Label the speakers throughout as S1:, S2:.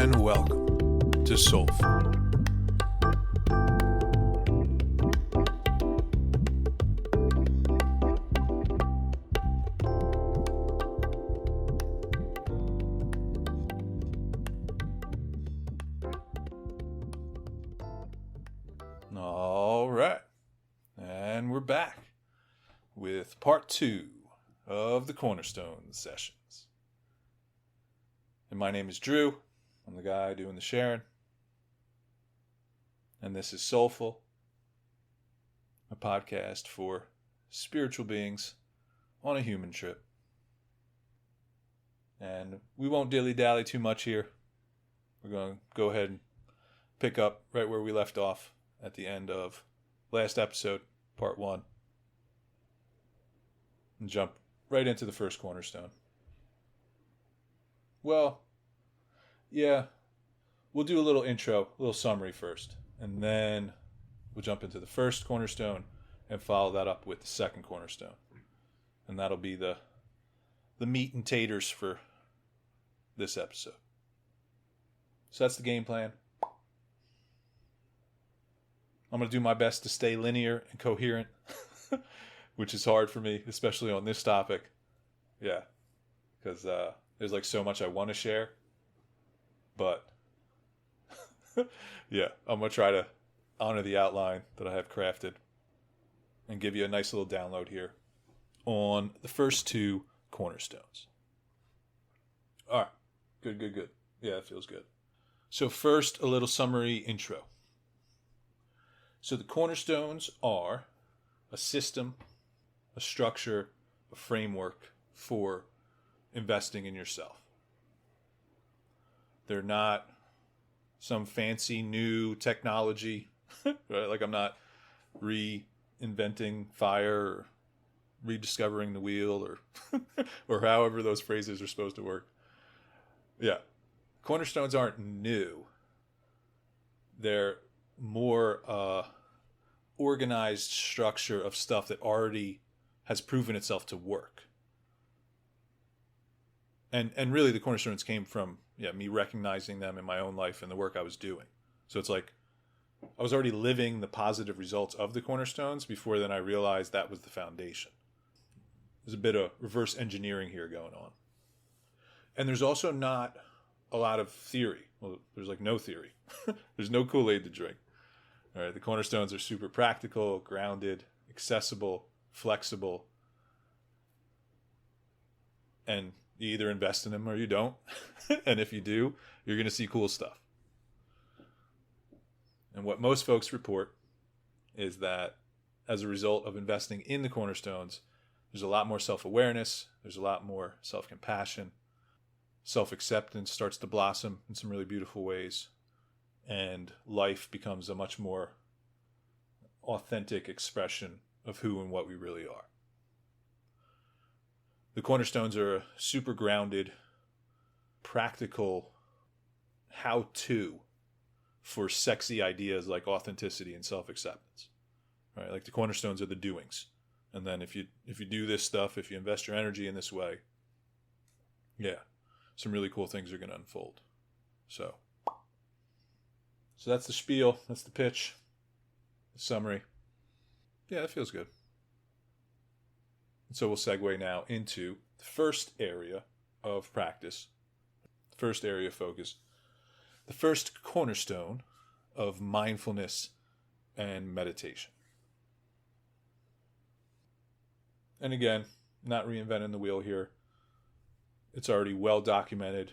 S1: and welcome to Soulful. All right, and we're back with part 2 of the Cornerstones Sessions. And my name is Drew. I'm the guy doing the sharing. And this is Soulful, a podcast for spiritual beings on a human trip. And we won't dilly-dally too much here. We're going to go ahead and pick up right where we left off at the end of last episode, part 1. And jump right into the first cornerstone. Well, yeah, we'll do a little intro, a little summary first, and then we'll jump into the first cornerstone and follow that up with the second cornerstone. And that'll be the meat and taters for this episode. So that's the game plan. I'm going to do my best to stay linear and coherent, which is hard for me, especially on this topic. Yeah, because there's like so much I want to share. But, yeah, I'm going to try to honor the outline that I have crafted and give you a nice little download here on the first 2 cornerstones. All right, good. Yeah, it feels good. So first, a little summary intro. So the cornerstones are a system, a structure, a framework for investing in yourself. They're not some fancy new technology, right? Like I'm not reinventing fire or rediscovering the wheel or or however those phrases are supposed to work. Yeah. Cornerstones aren't new. They're more organized structure of stuff that already has proven itself to work. And really the cornerstones came from me recognizing them in my own life and the work I was doing. So it's like I was already living the positive results of the cornerstones before then I realized that was the foundation. There's a bit of reverse engineering here going on. And there's also not a lot of theory. Well, there's like no theory. There's no Kool-Aid to drink. All right, the cornerstones are super practical, grounded, accessible, flexible. And you either invest in them or you don't. And if you do, you're going to see cool stuff. And what most folks report is that as a result of investing in the cornerstones, there's a lot more self-awareness, there's a lot more self-compassion, self-acceptance starts to blossom in some really beautiful ways, and life becomes a much more authentic expression of who and what we really are. The cornerstones are a super grounded, practical how-to for sexy ideas like authenticity and self-acceptance. Right? Like the cornerstones are the doings. And then if you do this stuff, if you invest your energy in this way, yeah, some really cool things are going to unfold. So that's the spiel. That's the pitch. The summary. Yeah, that feels good. And so we'll segue now into the first area of practice, the first area of focus, the first cornerstone of mindfulness and meditation. And again, not reinventing the wheel here. It's already well documented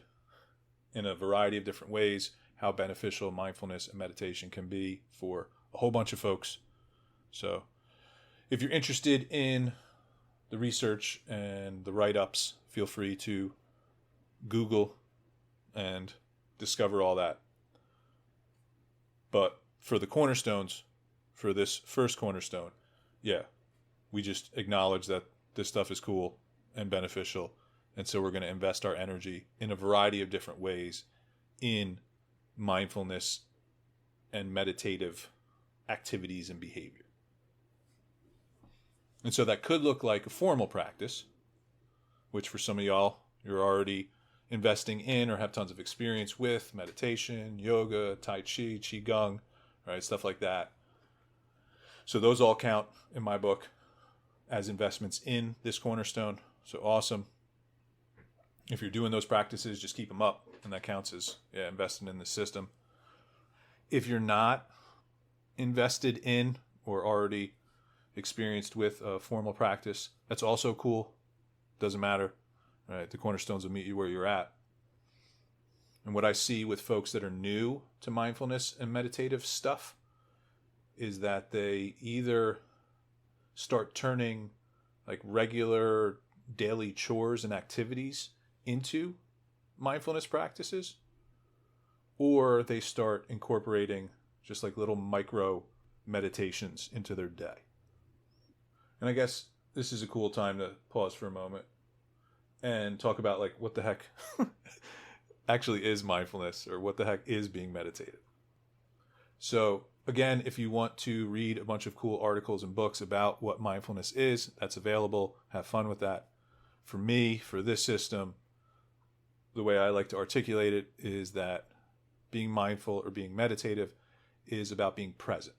S1: in a variety of different ways how beneficial mindfulness and meditation can be for a whole bunch of folks. So if you're interested in the research and the write-ups, feel free to Google and discover all that. But for the cornerstones, for this first cornerstone, we just acknowledge that this stuff is cool and beneficial. And so we're going to invest our energy in a variety of different ways in mindfulness and meditative activities and behavior. And so that could look like a formal practice, which for some of y'all, you're already investing in or have tons of experience with meditation, yoga, tai chi, qigong, right? Stuff like that. So those all count in my book as investments in this cornerstone. So awesome. If you're doing those practices, just keep them up, and that counts as investing in the system. If you're not invested in or already experienced with a formal practice, that's also cool. Doesn't matter, right? The cornerstones will meet you where you're at. And what I see with folks that are new to mindfulness and meditative stuff is that they either start turning like regular daily chores and activities into mindfulness practices, or they start incorporating just like little micro meditations into their day. And I guess this is a cool time to pause for a moment and talk about like what the heck actually is mindfulness, or what the heck is being meditative. So again, if you want to read a bunch of cool articles and books about what mindfulness is, that's available. Have fun with that. For me, for this system, the way I like to articulate it is that being mindful or being meditative is about being present.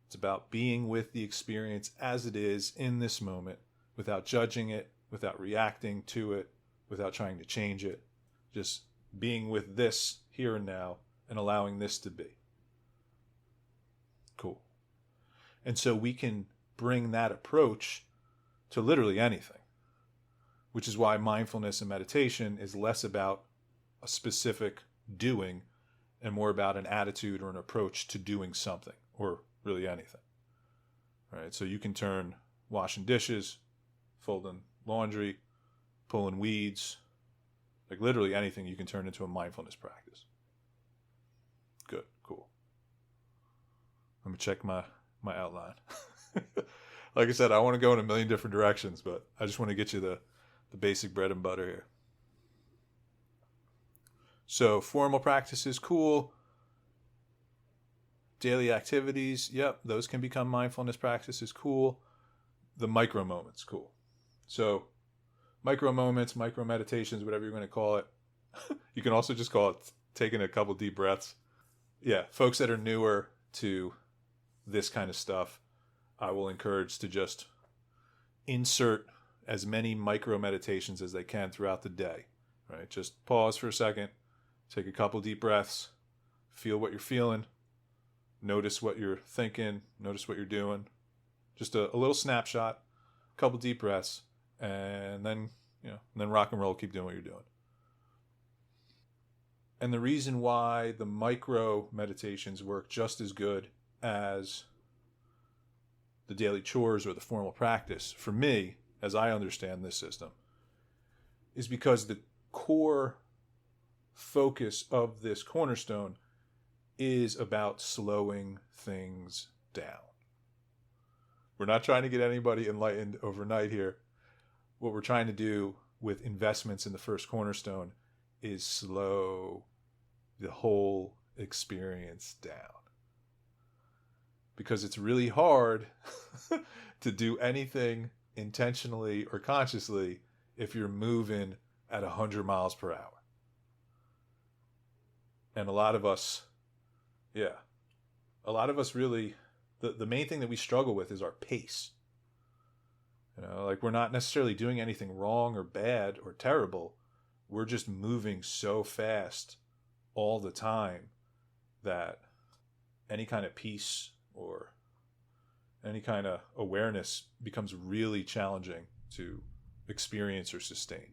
S1: It's about being with the experience as it is in this moment, without judging it, without reacting to it, without trying to change it. Just being with this here and now and allowing this to be. Cool. And so we can bring that approach to literally anything, which is why mindfulness and meditation is less about a specific doing and more about an attitude or an approach to doing something, or really anything. All right, so you can turn washing dishes, folding laundry, pulling weeds, like literally anything you can turn into a mindfulness practice. Good, cool. Let me check my outline. Like I said, I want to go in a million different directions, but I just want to get you the basic bread and butter here. So formal practices, cool. Daily activities, yep, those can become mindfulness practices, cool. The micro moments, cool. So micro moments, micro meditations, whatever you're going to call it. You can also just call it taking a couple deep breaths. Yeah, folks that are newer to this kind of stuff, I will encourage to just insert as many micro meditations as they can throughout the day, right? Just pause for a second, take a couple deep breaths, feel what you're feeling, notice what you're thinking, notice what you're doing. Just a little snapshot, a couple deep breaths, and then rock and roll, keep doing what you're doing. And the reason why the micro meditations work just as good as the daily chores or the formal practice, for me, as I understand this system, is because the core focus of this cornerstone is about slowing things down. We're not trying to get anybody enlightened overnight here. What we're trying to do with investments in the First Cornerstone is slow the whole experience down. Because it's really hard to do anything intentionally or consciously if you're moving at 100 miles per hour. And a lot of us really, the main thing that we struggle with is our pace. Like we're not necessarily doing anything wrong or bad or terrible. We're just moving so fast all the time that any kind of peace or any kind of awareness becomes really challenging to experience or sustain.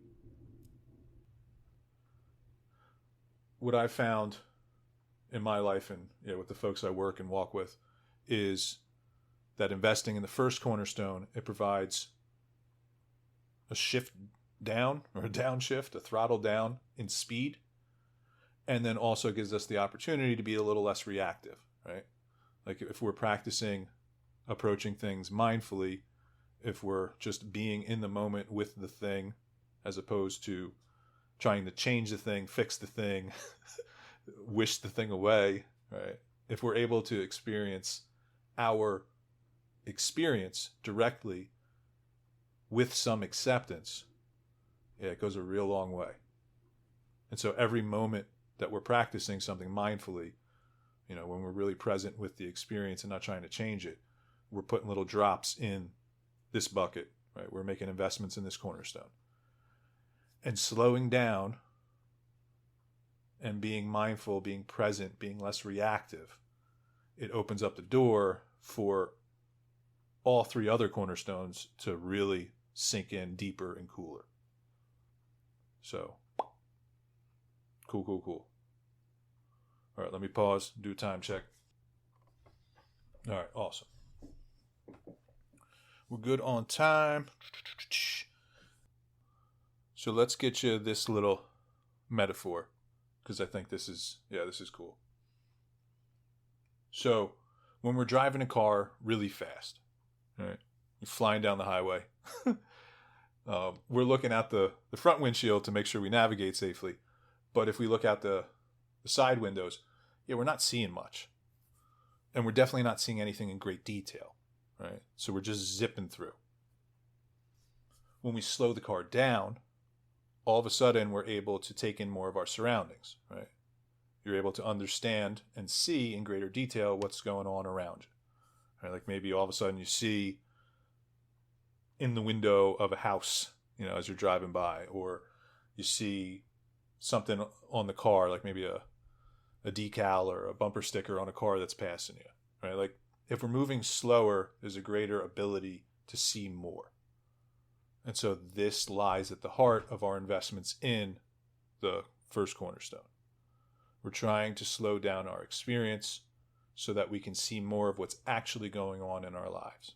S1: What I've found in my life and with the folks I work and walk with is that investing in the First Cornerstone, it provides a shift down or a downshift, a throttle down in speed, and then also gives us the opportunity to be a little less reactive, right? Like if we're practicing approaching things mindfully, if we're just being in the moment with the thing, as opposed to trying to change the thing, fix the thing, wish the thing away, right? If we're able to experience our experience directly with some acceptance, it goes a real long way. And so every moment that we're practicing something mindfully, when we're really present with the experience and not trying to change it, we're putting little drops in this bucket, right? We're making investments in this cornerstone. And slowing down and being mindful, being present, being less reactive, it opens up the door for all three other cornerstones to really sink in deeper and cooler. So, cool. All right, let me pause, do a time check. All right, awesome. We're good on time. So let's get you this little metaphor, because I think this is cool. So when we're driving a car really fast, right? You're flying down the highway. We're looking out the front windshield to make sure we navigate safely. But if we look out the side windows, we're not seeing much. And we're definitely not seeing anything in great detail, right? So we're just zipping through. When we slow the car down, all of a sudden we're able to take in more of our surroundings, right? You're able to understand and see in greater detail what's going on around you. Right? Like maybe all of a sudden you see in the window of a house, as you're driving by, or you see something on the car, like maybe a decal or a bumper sticker on a car that's passing you, right? Like if we're moving slower, there's a greater ability to see more. And so this lies at the heart of our investments in the first cornerstone. We're trying to slow down our experience so that we can see more of what's actually going on in our lives.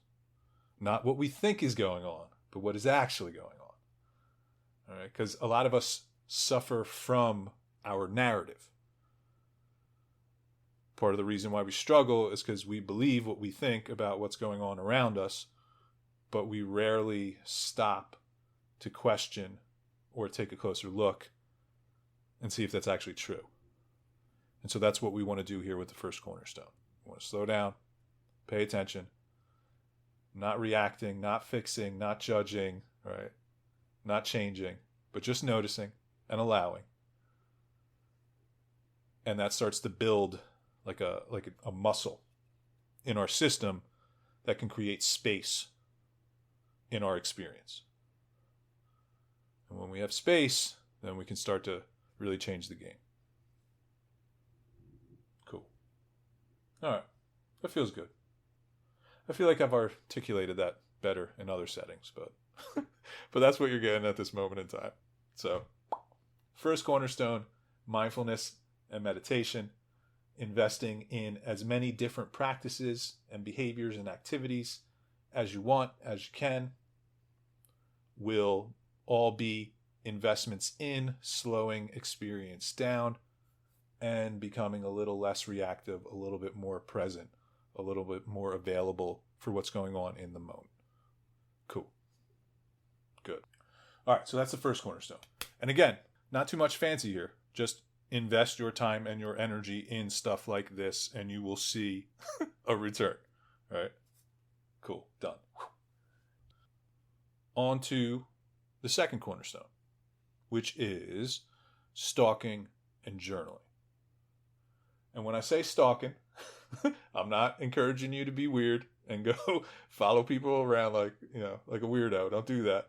S1: Not what we think is going on, but what is actually going on. All right? Because a lot of us suffer from our narrative. Part of the reason why we struggle is because we believe what we think about what's going on around us, but we rarely stop to question or take a closer look and see if that's actually true. And so that's what we want to do here with the first cornerstone. We want to slow down, pay attention, not reacting, not fixing, not judging, right? Not changing, but just noticing and allowing. And that starts to build like a muscle in our system that can create space in our experience. And when we have space, then we can start to really change the game. Cool. All right. That feels good. I feel like I've articulated that better in other settings, but but that's what you're getting at this moment in time. So, first cornerstone, mindfulness and meditation, investing in as many different practices and behaviors and activities as you want, as you can, will all be investments in slowing experience down and becoming a little less reactive, a little bit more present, a little bit more available for what's going on in the moment. Cool. Good. All right, so that's the first cornerstone. And again, not too much fancy here. Just invest your time and your energy in stuff like this, and you will see a return. All right? Cool. Done. On to the second cornerstone, which is stalking and journaling. And when I say stalking, I'm not encouraging you to be weird and go follow people around like a weirdo. Don't do that.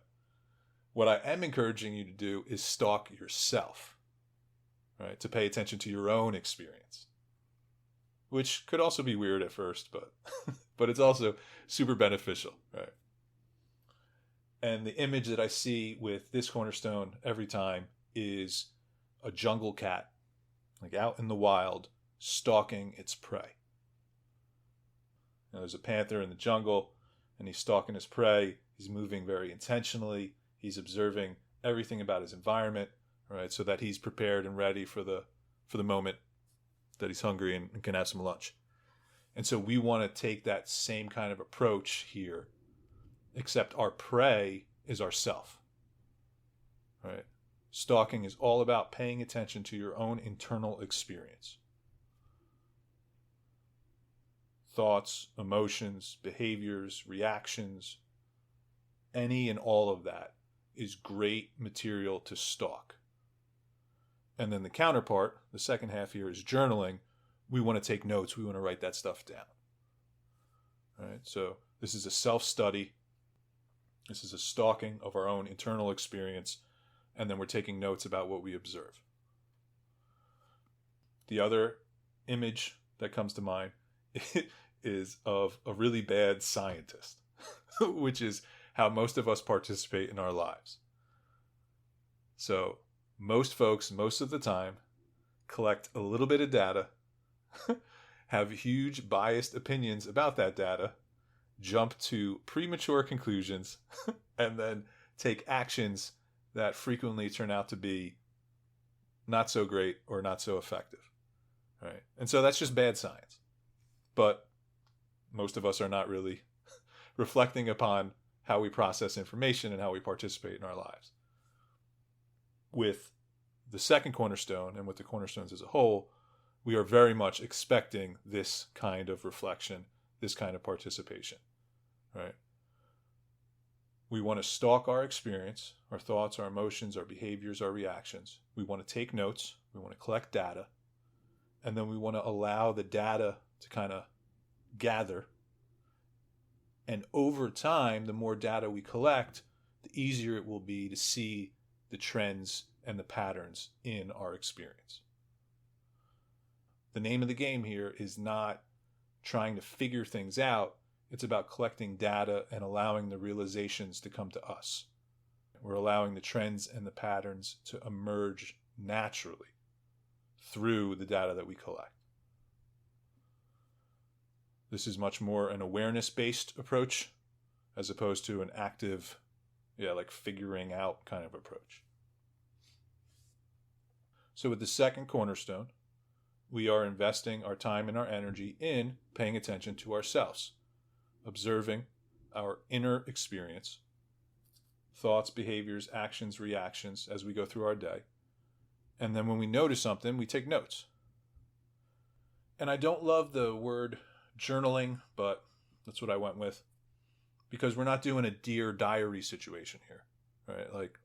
S1: What I am encouraging you to do is stalk yourself, right? To pay attention to your own experience, which could also be weird at first, but it's also super beneficial, right? And the image that I see with this cornerstone every time is a jungle cat, like out in the wild, stalking its prey. There's a panther in the jungle, and he's stalking his prey. He's moving very intentionally. He's observing everything about his environment, right, so that he's prepared and ready for the moment that he's hungry and can have some lunch. And so we want to take that same kind of approach here, except our prey is ourself, right? Stalking is all about paying attention to your own internal experience. Thoughts, emotions, behaviors, reactions, any and all of that is great material to stalk. And then the counterpart, the second half here, is journaling. We want to take notes. We want to write that stuff down. All right, so this is a self-study. This is a stalking of our own internal experience, and then we're taking notes about what we observe. The other image that comes to mind is of a really bad scientist, which is how most of us participate in our lives. So most folks, most of the time, collect a little bit of data, have huge biased opinions about that data, jump to premature conclusions, and then take actions that frequently turn out to be not so great or not so effective. Right? And so that's just bad science. But most of us are not really reflecting upon how we process information and how we participate in our lives. With the second cornerstone and with the cornerstones as a whole, we are very much expecting this kind of reflection, this kind of participation, right? We want to stalk our experience, our thoughts, our emotions, our behaviors, our reactions. We want to take notes. We want to collect data. And then we want to allow the data to kind of gather. And over time, the more data we collect, the easier it will be to see the trends and the patterns in our experience. The name of the game here is not trying to figure things out. It's about collecting data and allowing the realizations to come to us. We're allowing the trends and the patterns to emerge naturally through the data that we collect. This is much more an awareness-based approach as opposed to an active, like figuring out kind of approach. So with the second cornerstone, we are investing our time and our energy in paying attention to ourselves, observing our inner experience, thoughts, behaviors, actions, reactions as we go through our day. And then when we notice something, we take notes. And I don't love the word journaling, but that's what I went with, because we're not doing a Dear Diary situation here, right? Like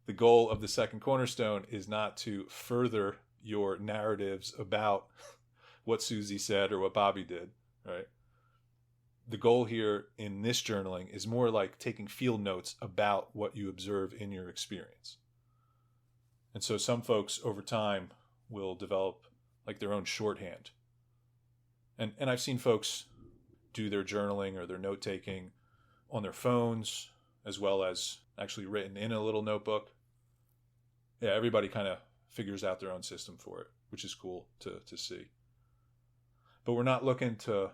S1: the goal of the second cornerstone is not to further your narratives about what Susie said or what Bobby did, right? The goal here in this journaling is more like taking field notes about what you observe in your experience. And so some folks over time will develop like their own shorthand. And I've seen folks do their journaling or their note-taking on their phones, as well as actually written in a little notebook. Yeah, everybody kind of figures out their own system for it, which is cool to see. But we're not looking to,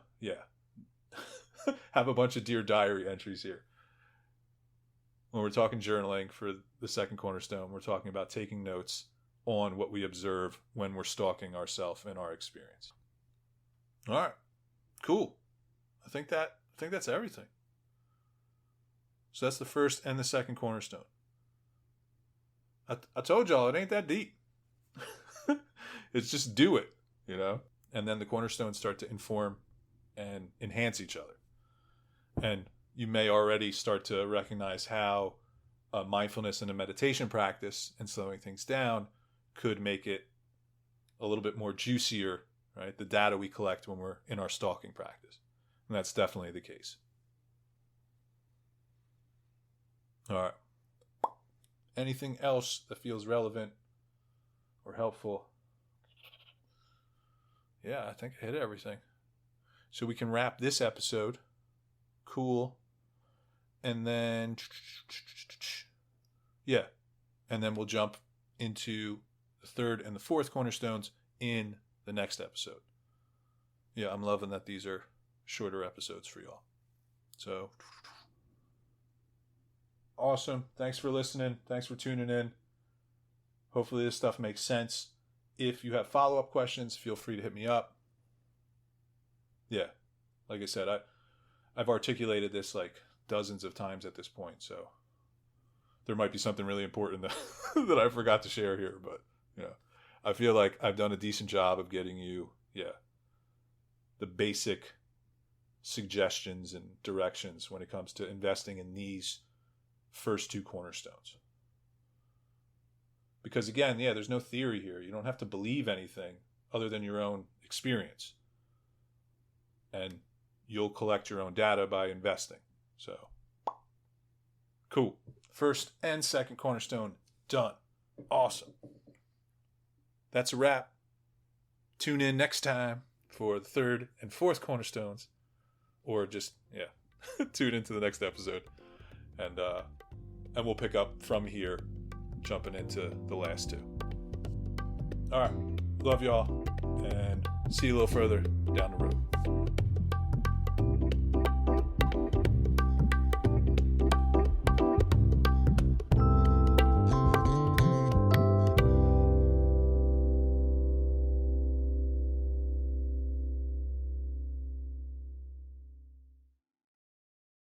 S1: have a bunch of Dear Diary entries here. When we're talking journaling for the second cornerstone, we're talking about taking notes on what we observe when we're stalking ourselves and our experience. All right, cool. I think that's everything. So that's the first and the second cornerstone. I told y'all it ain't that deep. It's just do it, and then the cornerstones start to inform and enhance each other. And you may already start to recognize how mindfulness and a meditation practice and slowing things down could make it a little bit more juicier, right? The data we collect when we're in our stalking practice. And that's definitely the case. All right. Anything else that feels relevant or helpful? Yeah, I think I hit everything. So we can wrap this episode. Cool. And then, and then we'll jump into the third and the fourth cornerstones in the next episode. Yeah, I'm loving that these are shorter episodes for y'all. So, awesome. Thanks for listening. Thanks for tuning in. Hopefully this stuff makes sense. If you have follow-up questions, feel free to hit me up. Yeah, like I said, I've articulated this like dozens of times at this point, so there might be something really important that I forgot to share here, but I feel like I've done a decent job of getting you, the basic suggestions and directions when it comes to investing in these first two cornerstones. Because again, there's no theory here. You don't have to believe anything other than your own experience. And you'll collect your own data by investing. So, cool. First and second cornerstone done. Awesome. That's a wrap. Tune in next time for the third and fourth cornerstones. Or just, tune into the next episode. And we'll pick up from here, jumping into the last two. All right. Love y'all. And see you a little further down the road.